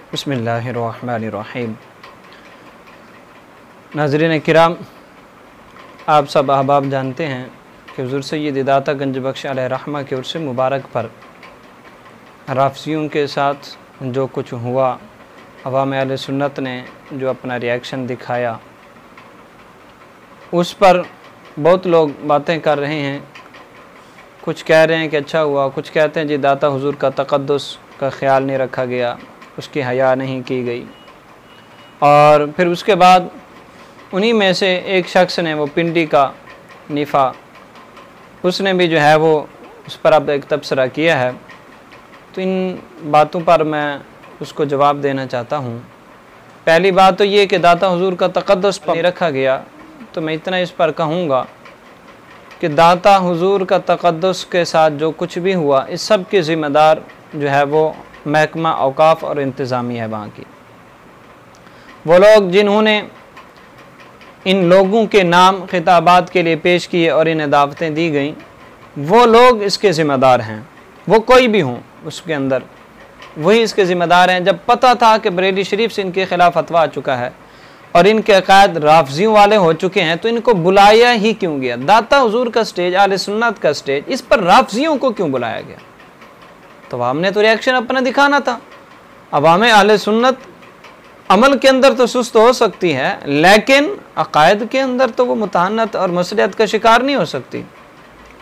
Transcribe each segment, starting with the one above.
बिस्मिल्लाहिर्रहमानिर्रहीम। नाज़रीन किराम, आप सब अहबाब जानते हैं कि हुज़ूर सय्यद दाता गंज बख्श अलैहि रहमा के उर्स मुबारक पर राफ़ज़ियों के साथ जो कुछ हुआ, अवाम अहले सुन्नत ने जो अपना रिएक्शन दिखाया, उस पर बहुत लोग बातें कर रहे हैं। कुछ कह रहे हैं कि अच्छा हुआ, कुछ कहते हैं जी दाता हुज़ूर का तक़द्दुस का ख़्याल नहीं रखा गया, उसकी हया नहीं की गई। और फिर उसके बाद उन्हीं में से एक शख्स ने, वो पिंडी का निफ़ा, उसने भी जो है वो उस पर अब एक तबसरा किया है। तो इन बातों पर मैं उसको जवाब देना चाहता हूँ। पहली बात तो ये कि दाता हुज़ूर का तक़द्दुस पर नहीं रखा गया, तो मैं इतना इस पर कहूँगा कि दाता हुज़ूर का तक़द्दुस के साथ जो कुछ भी हुआ, इस सब के ज़िम्मेदार जो है वो महकमा औकाफ़ और इंतज़ामिया है वहाँ की। वो लोग जिन्होंने इन लोगों के नाम खिताबात के लिए पेश किए और इन्हें दावतें दी गईं, वो लोग इसके ज़िम्मेदार हैं। वो कोई भी हों उसके अंदर, वही इसके ज़िम्मेदार हैं। जब पता था कि बरेली शरीफ से इनके ख़िलाफ़ फतवा आ चुका है और इनके अक़ायद राफ़ज़ियों वाले हो चुके हैं, तो इनको बुलाया ही क्यों गया? दाता हुज़ूर का स्टेज, आले सुन्नत का स्टेज, इस पर राफ़ज़ियों को क्यों बुलाया गया? तो हमने तो रिएक्शन अपना दिखाना था। अवाम अहले सुन्नत अमल के अंदर तो सुस्त हो सकती है, लेकिन अक़ायद के अंदर तो वो मुताहनत और मसलियत का शिकार नहीं हो सकती।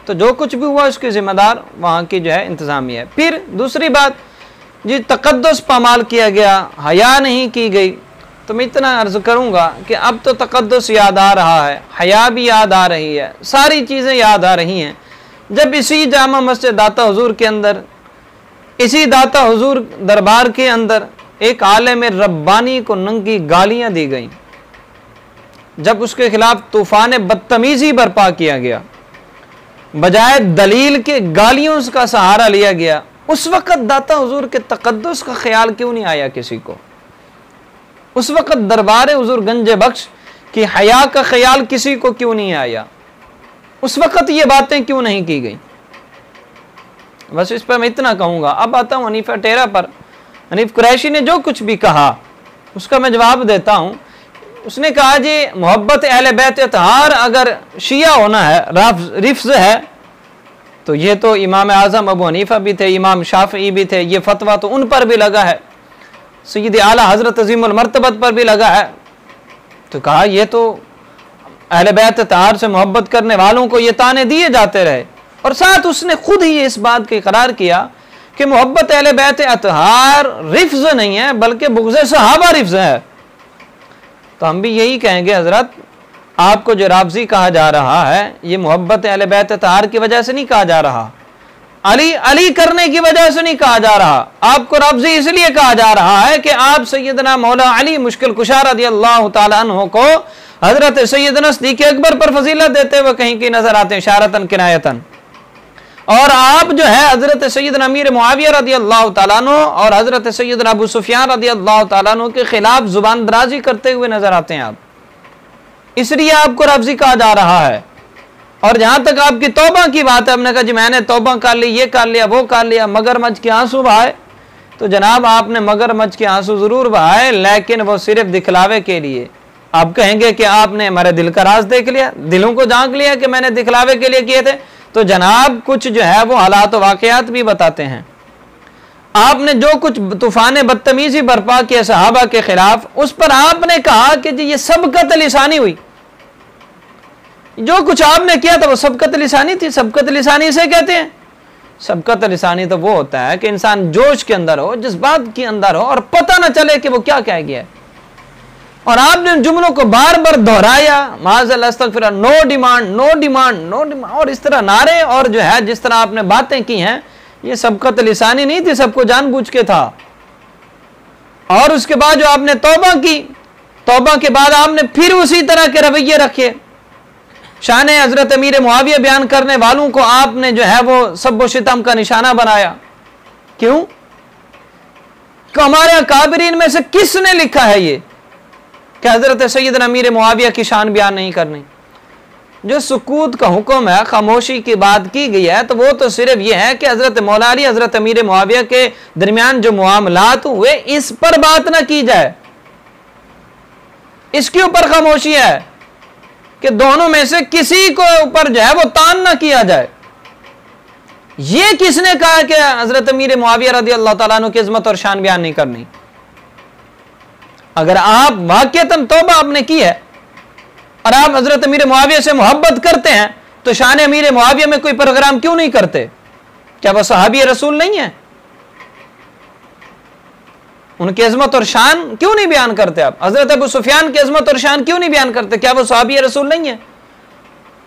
तो जो कुछ भी हुआ उसके ज़िम्मेदार वहाँ की जो है इंतज़ामिया है। फिर दूसरी बात, जी तक़द्दुस पामाल किया गया, हया नहीं की गई, तो मैं इतना अर्ज़ करूँगा कि अब तो तक़द्दुस याद आ रहा है, हया भी याद आ रही है, सारी चीज़ें याद आ रही हैं। जब इसी जामा मस्जिद दाता हुज़ूर के अंदर, इसी दाता हुज़ूर दरबार के अंदर एक आलिम रब्बानी को नंगी गालियां दी गईं, जब उसके खिलाफ तूफ़ान बदतमीज़ी बर्पा किया गया, बजाय दलील के गालियों का सहारा लिया गया, उस वक़्त दाता हुज़ूर के तक़द्दुस का ख्याल क्यों नहीं आया किसी को? उस वक़्त दरबार हुज़ूर गंज बख्श की हया का ख्याल किसी को क्यों नहीं आया? उस वक़्त ये बातें क्यों नहीं की गई? बस इस पर मैं इतना कहूँगा। अब आता हूँ हनीफ़ टेरा पर। हनीफ़ कुरैशी ने जो कुछ भी कहा उसका मैं जवाब देता हूँ। उसने कहा जी मोहब्बत अहले बैत अतहार अगर शिया होना है, रिफ्ज़ है, तो ये तो इमाम आज़म अबू हनीफ़ा भी थे, इमाम शाफ़ई भी थे, ये फतवा तो उन पर भी लगा है, सय्यद आला हज़रत अज़ीमुल मर्तबत पर भी लगा है। तो कहा ये तो अहले बैत अतहार से मोहब्बत करने वालों को ये ताने दिए जाते रहे। और साथ उसने खुद ही इस बात का इकरार किया कि मोहब्बत अहले बैत अतहार रिफ्ज़ नहीं है, बल्कि बुग़्ज़ सहाबा रिफ्ज़ है। तो हम भी यही कहेंगे, हज़रत आपको जो राफ़ज़ी कहा जा रहा है, ये मोहब्बत अहले बैत अतहार की वजह से नहीं कहा जा रहा, अली अली करने की वजह से नहीं कहा जा रहा। आपको राफ़ज़ी इसलिए कहा जा रहा है कि आप सैयदना मौला अली मुश्किल कुशा रज़ियल्लाहु ताला अन्हु को हज़रत सैयदना सिद्दीक़ अकबर पर फजीलत देते हुए कहीं की नज़र आते हैं, इशारतन किनायतन। और आप जो है हज़रत सैयदना अमीर मुआविया रज़ियल्लाहु ताला अन्हु और हज़रत सैयदना अबू सुफ़ियान रज़ियल्लाहु ताला अन्हु के खिलाफ जुबान दराजी करते हुए नजर आते हैं आप, इसलिए आपको राफ़ज़ी कहा जा रहा है। और जहां तक आपकी तौबा की बात है, हमने कहा जी मैंने तौबा कर ली, ये कर लिया, वो कर लिया, मगरमच्छ के आंसू बहाए, तो जनाब आपने मगरमच्छ के आंसू जरूर बहाए, लेकिन वो सिर्फ दिखलावे के लिए। आप कहेंगे कि आपने हमारे दिल का राज देख लिया, दिलों को झांक लिया कि मैंने दिखलावे के लिए किए थे, तो जनाब कुछ जो है वो हालात व वाक़यात भी बताते हैं। आपने जो कुछ तूफ़ान बदतमीज़ी बर्पा किया सहाबा के खिलाफ, उस पर आपने कहा कि जी ये सबकत लिसानी हुई। जो कुछ आपने किया था वो सबकत लिसानी थी। सबकत लिसानी से कहते हैं, सबकत लिसानी तो वो होता है कि इंसान जोश के अंदर हो, जज्बात के अंदर हो और पता ना चले कि वो क्या कह गया है। और आपने जुमलों को बार बार दोहराया, माज़अल्लाह अस्तग़फिरुल्लाह, no demand, no demand, no demand, और इस तरह नारे, और जो है जिस तरह आपने बातें की हैं, ये सबकत लिसानी नहीं थी, सबको जानबूझ के था। और उसके बाद जो आपने तौबा की, तौबा के बाद आपने फिर उसी तरह के रवैये रखे। शान हज़रत अमीर मुआविया बयान करने वालों को आपने जो है वो सब व शितम का निशाना बनाया। क्यों? हमारे अकाबरीन में से किसने लिखा है ये कि हज़रत सैयदना अमीर मुआविया की शान बयान नहीं करनी? जो सुकूत का हुक्म है, खामोशी की बात की गई है, तो वो तो सिर्फ ये है कि हजरत मौला अली, हजरत अमीर मुआविया के दरमियान जो मामलात हुए इस पर बात ना की जाए, इसके ऊपर खामोशी है कि दोनों में से किसी को ऊपर जो है वो तान ना किया जाए। ये किसने कहा कि हजरत अमीर मुआविया रज़ी अल्लाह ताला अन्हु की इज्जत और शान बयान नहीं करनी? अगर आप वाक़ियतन तौबा आपने की है और आप हजरत अमीर मुआविया से मोहब्बत करते हैं, तो शान अमीर मुआविया में कोई प्रोग्राम क्यों नहीं करते? क्या वो सहाबी रसूल नहीं है? उनकी अजमत और शान क्यों नहीं बयान करते आप? हजरत अबू सुफियान की अजमत और शान क्यों नहीं बयान करते? क्या वो सहाबी रसूल नहीं है?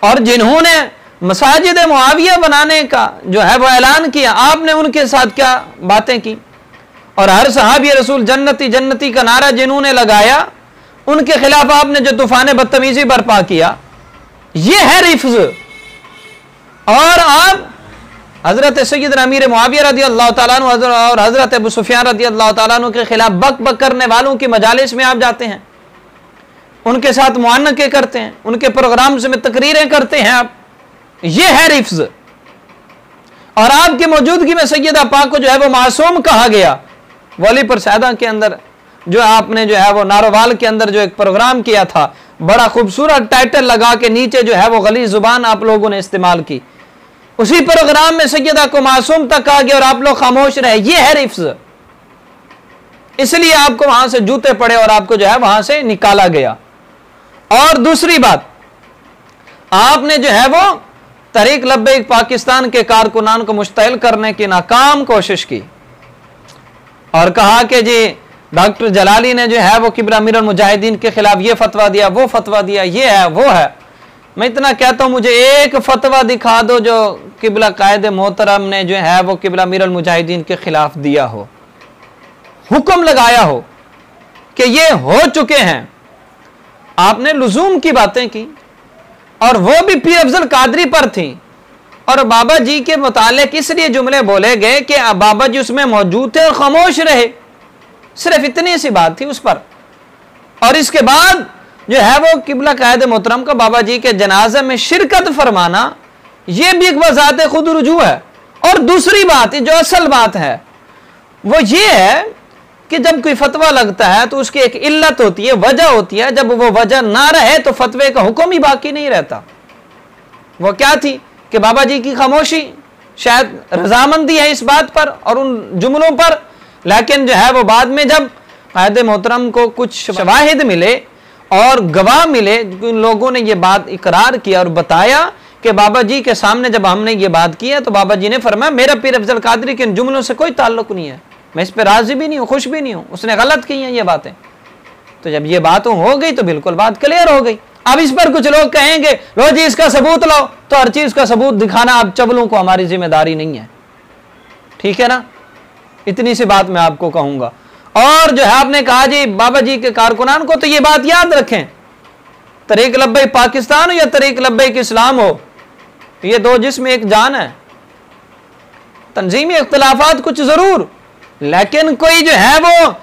और जिन्होंने मसाजिद मुआविया बनाने का जो है वो ऐलान किया, आपने उनके साथ क्या बातें की? और हर सहाबी रसूल जन्नती जन्नती का नारा जिन्होंने लगाया, उनके खिलाफ आपने जो तूफान बदतमीजी बर्पा किया, ये है रिफ्ज। और आप हजरत सैयदना अमीर मुआविया रज़ी अल्लाह ताला अन्हु और हजरत अबू सुफियान रज़ी अल्लाह ताला अन्हु के खिलाफ बक बक करने वालों की मजालिस में आप जाते हैं, उनके साथ मुआनके करते हैं, उनके प्रोग्राम्स में तकरीरें करते हैं आप। ये है रिफ्ज। और आपकी मौजूदगी में सैयदा पाक को जो है वो मासूम कहा गया। वली पर सैदा के अंदर जो आपने जो है वो नारोवाल के अंदर जो एक प्रोग्राम किया था, बड़ा खूबसूरत टाइटल लगा के नीचे जो है वो गली जुबान आप लोगों ने इस्तेमाल की, उसी प्रोग्राम में सैयदा को मासूम तक कहा गया और आप लोग खामोश रहे। ये है रिफ्ज। इसलिए आपको वहां से जूते पड़े और आपको जो है वहां से निकाला गया। और दूसरी बात, आपने जो है वो तहरीक लब्बैक पाकिस्तान के कारकुनान को मुश्तइल करने की नाकाम कोशिश की और कहा कि जी डॉक्टर जलाली ने जो है वो किबला अमीरुल मुजाहिदीन के खिलाफ ये फतवा दिया, वो फतवा दिया, ये है वो है। मैं इतना कहता हूं, मुझे एक फतवा दिखा दो जो किबला कायद मोहतरम ने जो है वो किबला अमीरुल मुजाहिदीन के खिलाफ दिया हो, हुक्म लगाया हो कि ये हो चुके हैं। आपने लुजूम की बातें की और वो भी पीर अफजल कादरी पर थी, और बाबा जी के मुतालिक इसलिए जुमले बोले गए कि बाबा जी उसमें मौजूद थे और खामोश रहे। सिर्फ इतनी सी बात थी उस पर। और इसके बाद जो है वो किबला कायद मोहतरम का बाबा जी के जनाजे में शिरकत फरमाना, यह भी एक वजात खुद रुजू है। और दूसरी बात जो असल बात है वो ये है कि जब कोई फतवा लगता है तो उसकी एक इल्लत होती है, वजह होती है। जब वो वजह ना रहे तो फतवे का हुक्म ही बाकी नहीं रहता। वो क्या थी कि बाबा जी की खामोशी, शायद रजामंदी है इस बात पर और उन जुमलों पर, लेकिन जो है वो बाद में जब कायद मोहतरम को कुछ शवाहिद मिले और गवाह मिले, उन लोगों ने ये बात इकरार किया और बताया कि बाबा जी के सामने जब हमने ये बात की है तो बाबा जी ने फरमाया मेरा पीर अफजल कादरी के इन जुमलों से कोई ताल्लुक नहीं है, मैं इस पर राजी भी नहीं हूँ, खुश भी नहीं हूँ, उसने गलत की हैं ये बातें। तो जब ये बातों हो गई तो बिल्कुल बात क्लियर हो गई। अब इस पर कुछ लोग कहेंगे लो जी इसका सबूत लाओ, तो हर चीज का सबूत दिखाना अब चबलों को हमारी जिम्मेदारी नहीं है, ठीक है ना। इतनी सी बात मैं आपको कहूंगा। और जो है आपने कहा जी बाबा जी के कारकुनान को, तो ये बात याद रखें, तरीक लब्बैक पाकिस्तान हो या तरीक लब्बैक इस्लाम हो, ये दो जिस्म एक जान है। तंजीमी इख्तिलाफात कुछ जरूर, लेकिन कोई जो है वो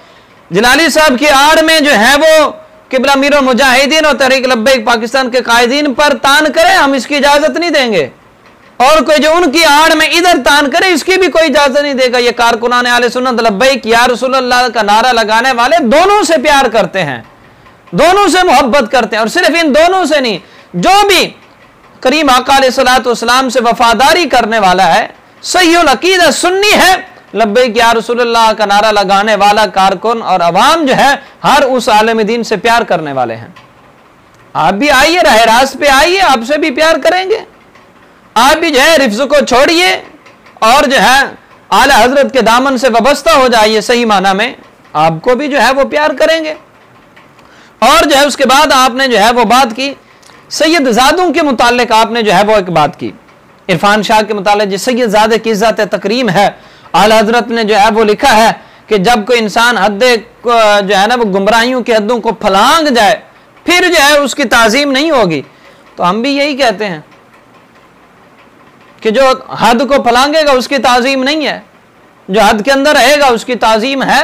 जलाली साहब की आड़ में जो है वो किबला अमीरुल मुजाहिदीन और तहरीक लब्बैक पाकिस्तान के कायदीन पर तान करे, हम इसकी इजाजत नहीं देंगे। और कोई जो उनकी आड़ में इधर तान करे, इसकी भी कोई इजाजत नहीं देगा। ये कारकुनान आले सुन्नत लब्बैक या रसूलुल्लाह का नारा लगाने वाले दोनों से प्यार करते हैं, दोनों से मोहब्बत करते हैं। और सिर्फ इन दोनों से नहीं, जो भी करीम आका अलैहिस्सलातु वस्सलाम से वफादारी करने वाला है, सहीहुल अकीदा सुन्नी है, लब्बैक या रसूलुल्लाह का नारा लगाने वाला कारकुन और अवाम जो है हर उस आलिम दीन से प्यार करने वाले हैं। आप भी आइए, राह रास्त पे आइए, आपसे भी प्यार करेंगे। आप भी जो है रिफ्ज को छोड़िए और जो है आला हजरत के दामन से वाबस्ता हो जाइए, सही माना में आपको भी जो है वो प्यार करेंगे। और जो है उसके बाद आपने जो है वो बात की सैयद ज़ादों के मुतालिक, आपने जो है वो एक बात की इरफान शाह के मुतालिक, जो सैयद ज़ादे की इज्जत तकरीम है, आला हजरत ने जो है वो लिखा है कि जब कोई इंसान हद जो है ना वो गुमराहियों की हदों को फलांग जाए फिर जो है उसकी ताजीम नहीं होगी। तो हम भी यही कहते हैं कि जो हद को फलांगेगा उसकी ताजीम नहीं है, जो हद के अंदर रहेगा उसकी ताजीम है।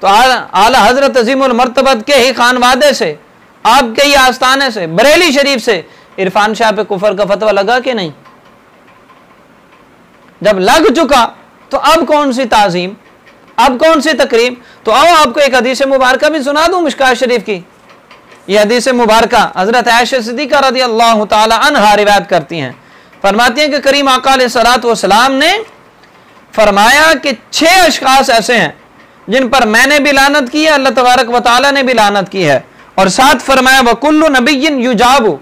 तो आला हजरत अजीमुल मर्तबत के ही खानवादे से, आपके ही आस्थाने से, बरेली शरीफ से इरफान शाह पे कुफर का फतवा लगा कि नहीं? जब लग चुका तो अब कौन सी ताजीम, अब कौन सी तकरीम? तो आओ आपको एक हदीस मुबारका भी सुना दूं मिशकात शरीफ की। ये हदीस मुबारका हजरत आयशा सिद्दीका रज़ियल्लाहु ताला अन्हा रिवायत करती हैं। फरमाती हैं कि करीम आका अलैहिस्सलातु वस्सलाम ने फरमाया कि 6 अशखास ऐसे हैं जिन पर मैंने भी लानत की है, अल्लाह तबारक व तआला ने भी लानत की है। और साथ फरमाया वकुल्लु नबिय्यिन युजाबु,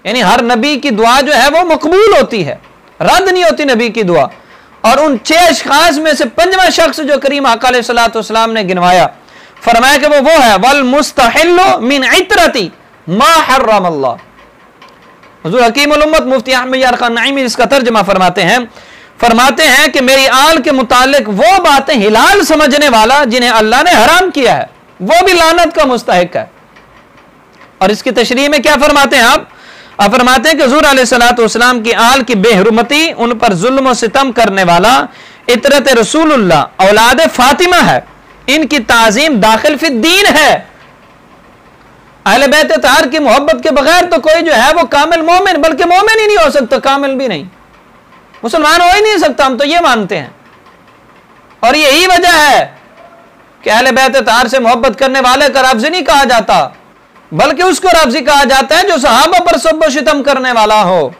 यानी हर नबी की दुआ जो है वो मकबूल होती है, रद्द नहीं होती नबी की दुआ। और उन 6 अशखास में से 5वां शख्स जो करीम आका अलैहिस्सलातु वस्सलाम ने गिनवाया, फरमाया कि वो है वल मुस्तहिल्लु मिन इत्रती मा हर्रम अल्लाह। हुजूर हकीमुल उम्मत मुफ्ती अहमद यार खान नईमी इसका तर्जुमा फरमाते हैं कि मेरी आल के मुतालिक वो बातें हिलाल समझने वाला जिन्हें अल्लाह ने हराम किया है वो भी लानत का मुस्तहिक है। और इसकी तशरीह में क्या फरमाते हैं आप फरमाते हैं कि हुजूर अलैहिस्सलातु वस्सलाम की आल की बेहुरमती, उन पर जुल्म और सितम करने वाला इतरत रसूलुल्लाह औलाद फातिमा है, इनकी ताजीम दाखिल फी दीन है। अहले बैत ताहर की मोहब्बत के बगैर तो कोई जो है वो कामिल मोमिन, बल्कि मोमिन ही नहीं हो सकता, कामिल भी नहीं, मुसलमान हो ही नहीं सकता, हम तो ये मानते हैं। और यही वजह है कि अहले बैत ताहर से मोहब्बत करने वाले का राफजी नहीं कहा जाता, बल्कि उसको राफजी कहा जाता है जो सहाबा पर सब्ब शितम करने वाला हो।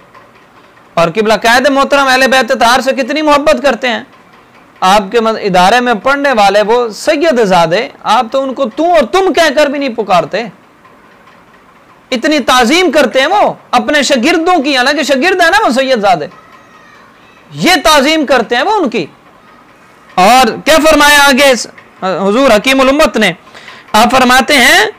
और किबला कायद मोहतरम अहले बैत ताहर से कितनी मोहब्बत करते हैं। आपके इदारे में पढ़ने वाले वो सैयद ज़ादे, आप तो उनको तू और तुम कहकर भी नहीं पुकारते, इतनी ताजीम करते हैं वो अपने शागिर्दों की, हालांकि शागिर्द है ना वो सैयद ज़ादे, ये ताजीम करते हैं वो उनकी। और क्या फरमाया आगे हुजूर हकीमुल उम्मत ने, आप फरमाते हैं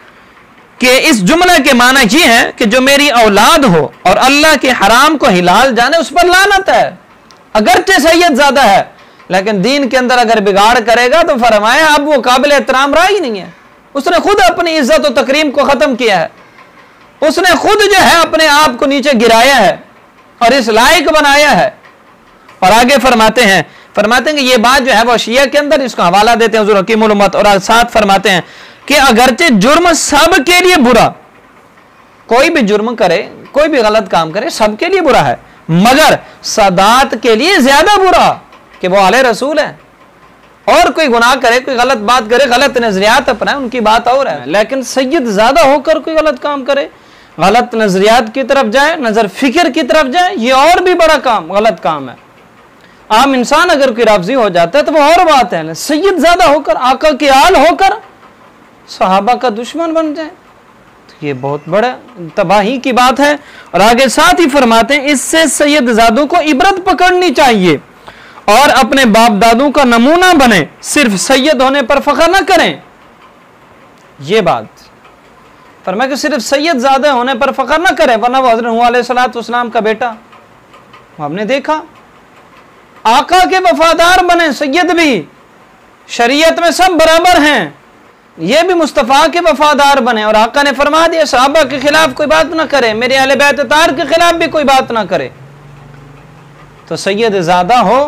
कि इस जुमले के माना ये है कि जो मेरी औलाद हो और अल्लाह के हराम को हिलाल जाने उस पर लानत है। अगरचे सैयद ज़ादा है लेकिन दीन के अंदर अगर बिगाड़ करेगा तो फरमाया अब वो काबिल एहतराम रहा ही नहीं है। उसने खुद अपनी इज्जत और तकरीम को खत्म किया है, उसने खुद जो है अपने आप को नीचे गिराया है और इस लायक बनाया है। और आगे फरमाते हैं कि ये बात जो है वो शिया के अंदर, इसका हवाला देते हैं हुजूर हकीमुल उम्मत, और साथ फरमाते हैं कि अगरचे जुर्म सब के लिए बुरा, कोई भी जुर्म करे, कोई भी गलत काम करे, सबके लिए बुरा है, मगर सादात के लिए ज्यादा बुरा कि वो आले रसूल है। और कोई गुनाह करे, कोई गलत बात करे, गलत नजरियात अपनाए, उनकी बात और है, लेकिन सैयद ज्यादा होकर कोई गलत काम करे, गलत नजरियात की तरफ जाए, नजर फिक्र की तरफ जाए, ये और भी बड़ा काम, गलत काम है। आम इंसान अगर कोई राफजी हो जाता है तो वो और बात है, सैयद ज्यादा होकर, आका के आल होकर सहाबा का दुश्मन बन जाए तो ये बहुत बड़ा तबाही की बात है। और आगे साथ ही फरमाते हैं इससे सैयद ज़ादों को इबरत पकड़नी चाहिए और अपने बाप दादों का नमूना बने, सिर्फ सैयद होने पर फख्र न करें। ये बात फरमाया कि सिर्फ सैयद ज़ादे होने पर फख्र न करें, वरना वो हज़रत नूह अलैहिस्सलातु वस्सलाम का बेटा, हमने देखा। आका के वफादार बने, सैयद भी, शरीयत में सब बराबर हैं, ये भी मुस्तफ़ा के वफादार बने। और आका ने फरमा दिया सहाबा के खिलाफ कोई बात ना करे, मेरे अहले बैत तार के खिलाफ भी कोई बात ना करे। तो सैयद ज़ादा हो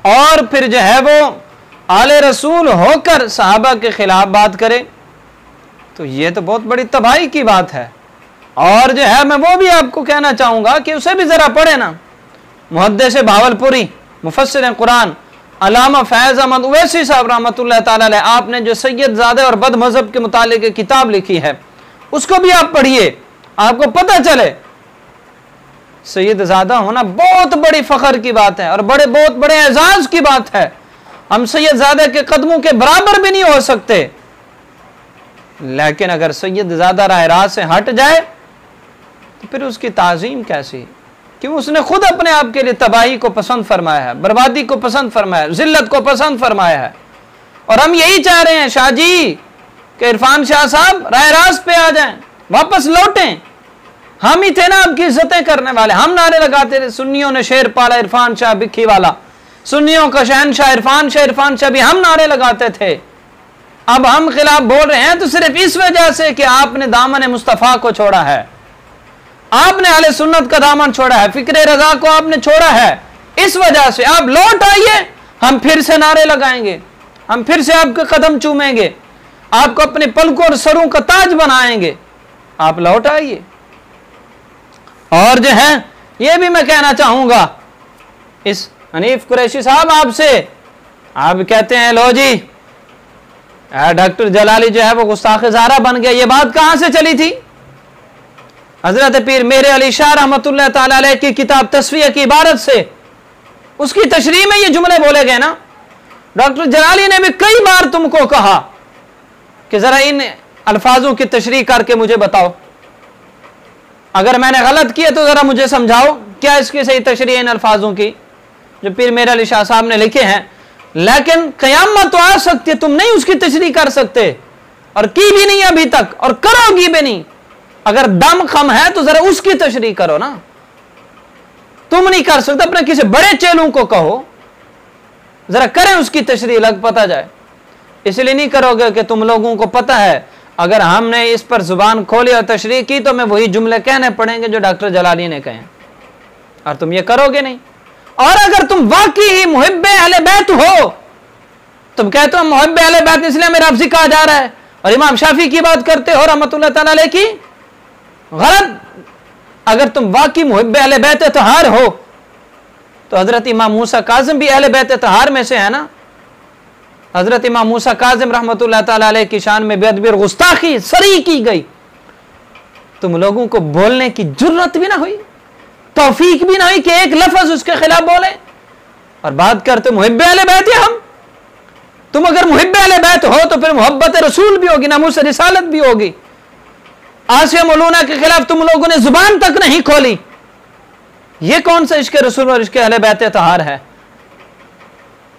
और फिर जो है वो आले रसूल होकर सहाबा के खिलाफ बात करे तो ये तो बहुत बड़ी तबाही की बात है। और जो है मैं वो भी आपको कहना चाहूँगा कि उसे भी ज़रा पढ़े ना। मुहद्दिस भावलपुरी, मुफस्सिर कुरान अल्लामा फैज़ अहमद उवैसी साहब रहमतुल्लाह ताला अलैह, आपने जो सैयद ज़ादे और बद मज़हब के मुतालिक किताब लिखी है उसको भी आप पढ़िए, आपको पता चले सैयद ज़ादा होना बहुत बड़ी फ़ख्र की बात है और बहुत बड़े एजाज़ की बात है। हम सैयद ज़ादा के कदमों के बराबर भी नहीं हो सकते, लेकिन अगर सैयद ज़ादा राह रात से हट जाए तो फिर उसकी ताज़ीम कैसी, क्यों उसने खुद अपने आप के लिए तबाही को पसंद फरमाया है, बर्बादी को पसंद फरमाया है, जिल्लत को पसंद फरमाया है। और हम यही चाह रहे हैं शाह जी कि इरफान शाह साहब राह रास्त पे आ जाएं, वापस लौटें। हम ही थे ना आपकी इज्जतें करने वाले, हम नारे लगाते थे सुन्नियों ने शेर पाला इरफान शाह बिक्की वाला, सुन्नियों का शहनशाह इरफान शाह भी हम नारे लगाते थे। अब हम खिलाफ बोल रहे हैं तो सिर्फ इस वजह से कि आपने दामन मुस्तफ़ा को छोड़ा है, आपने अहले सुन्नत का दामन छोड़ा है, फिक्र रजा को आपने छोड़ा है। इस वजह से आप लौट आइए, हम फिर से नारे लगाएंगे, हम फिर से आपके कदम चूमेंगे, आपको अपने पलकों और सरों का ताज बनाएंगे। आप लौट आइए। और जो है ये भी मैं कहना चाहूंगा इस हनीफ कुरैशी साहब आपसे, आप कहते हैं लो जी डॉक्टर जलाली जो है वो गुस्ताख ज़ारा बन गया, ये बात कहां से चली थी? हजरत पीर मेरे अली शाह रहमतुल्लाह ताला अलैह की किताब तस्वीर की इबारत से, उसकी तशरीह में ये जुमले बोले गए ना। डॉक्टर जलाली ने भी कई बार तुमको कहा कि जरा इन अल्फाजों की तशरीह करके मुझे बताओ, अगर मैंने गलत किया तो जरा मुझे समझाओ क्या इसकी सही तशरीह इन अल्फाजों की जो पीर मेरे अली शाह साहब ने लिखे हैं। लेकिन कयामत तो आ सकती है, तुम नहीं उसकी तशरीह कर सकते और की भी नहीं अभी तक और करोगी भी नहीं। अगर दम खम है तो जरा उसकी तशरीह करो ना, तुम नहीं कर सकते, अपने किसी बड़े चेलों को कहो जरा करें उसकी तशरीह, लग पता जाए। इसलिए नहीं करोगे कि तुम लोगों को पता है अगर हमने इस पर जुबान खोली और तशरीह की तो मैं वही जुमले कहने पड़ेंगे जो डॉक्टर जलाली ने कहे, और तुम ये करोगे नहीं। और अगर तुम वाकई ही मुहिब्बे अहले बैत हो, तुम कहते हो मुहिब्बे अहले बैत इसलिए मेरा अफ्जी कहा जा रहा है, और इमाम शाफी की बात करते हो रहमतुल्लाह ताला अलैह की, गलत। अगर तुम वाकई मुहिब्बे अहले बैत तहार हो तो हजरत इमाम मूसा काजिम भी अहले बैत तहार में से है ना। हजरत इमाम मूसा काजिम रहमतुल्लाह ताला अलैह की शान में बेअदबी और गुस्ताखी सरी की गई, तुम लोगों को बोलने की जुर्रत भी ना हुई, तौफीक भी ना हुई कि एक लफ्ज उसके खिलाफ बोले, और बात करते मुहिब्बे अहले बैत है हम। तुम अगर मुहिब्बे अहले बैत हो तो फिर मोहब्बत रसूल भी होगी, नामूस रिसालत भी होगी। आसिया मौलूना के खिलाफ तुम लोगों ने जुबान तक नहीं खोली, ये कौन सा इश्क रसूल और इश्क अहले बैत तहार है?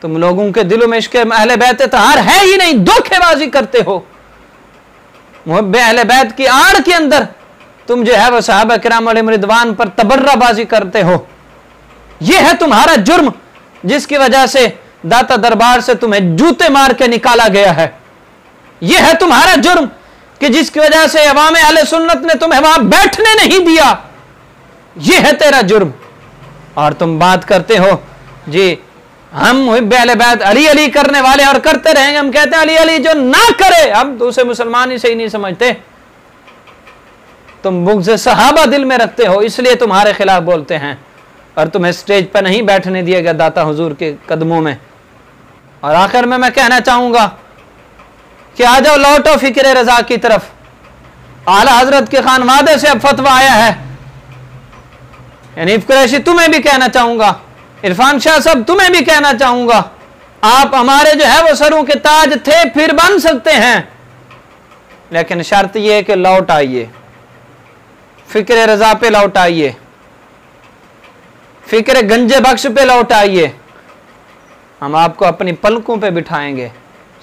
तुम लोगों के दिलों में इश्क अहले बैत तहार है ही नहीं, धोखेबाजी करते हो। मुहब्बे अहले बैत की आड़ के अंदर तुम जो है वह सहाबा किराम अलैहिम रिदवान पर तबर्राबाजी करते हो। यह है तुम्हारा जुर्म, जिसकी वजह से दाता दरबार से तुम्हें जूते मार के निकाला गया है। यह है तुम्हारा जुर्म कि जिसकी वजह से अवाम अहले सुन्नत ने तुम्हें वहां बैठने नहीं दिया। यह है तेरा जुर्म। और तुम बात करते हो जी हम मुहिब्बे अहले बैत अली अली करने वाले और करते रहेंगे। हम कहते हैं अली अली जो ना करे, हम तो उसे मुसलमान ही सही नहीं समझते। तुम बुग़्ज़ सहाबा दिल में रखते हो, इसलिए तुम्हारे खिलाफ बोलते हैं, और तुम्हें स्टेज पर नहीं बैठने दिया गया दाता हुजूर के कदमों में। और आखिर में मैं कहना चाहूंगा कि आ जाओ, लौटो फिक्र रजा की तरफ। आला हजरत के खानवादे से अब फतवा आया है। हनीफ कुरैशी तुम्हें भी कहना चाहूंगा, इरफान शाह साहब तुम्हें भी कहना चाहूंगा, आप हमारे जो है वो सरों के ताज थे, फिर बन सकते हैं, लेकिन शर्त यह है कि लौट आइए, फिक्र रजा पे लौट आइए, फिक्र गंजे बख्श पे लौट आइए। हम आपको अपनी पलकों पे बिठाएंगे,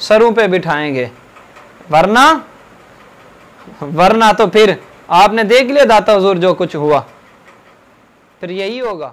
सरों पे बिठाएंगे, वरना तो फिर आपने देख लिया दाता हुजूर जो कुछ हुआ, फिर यही होगा।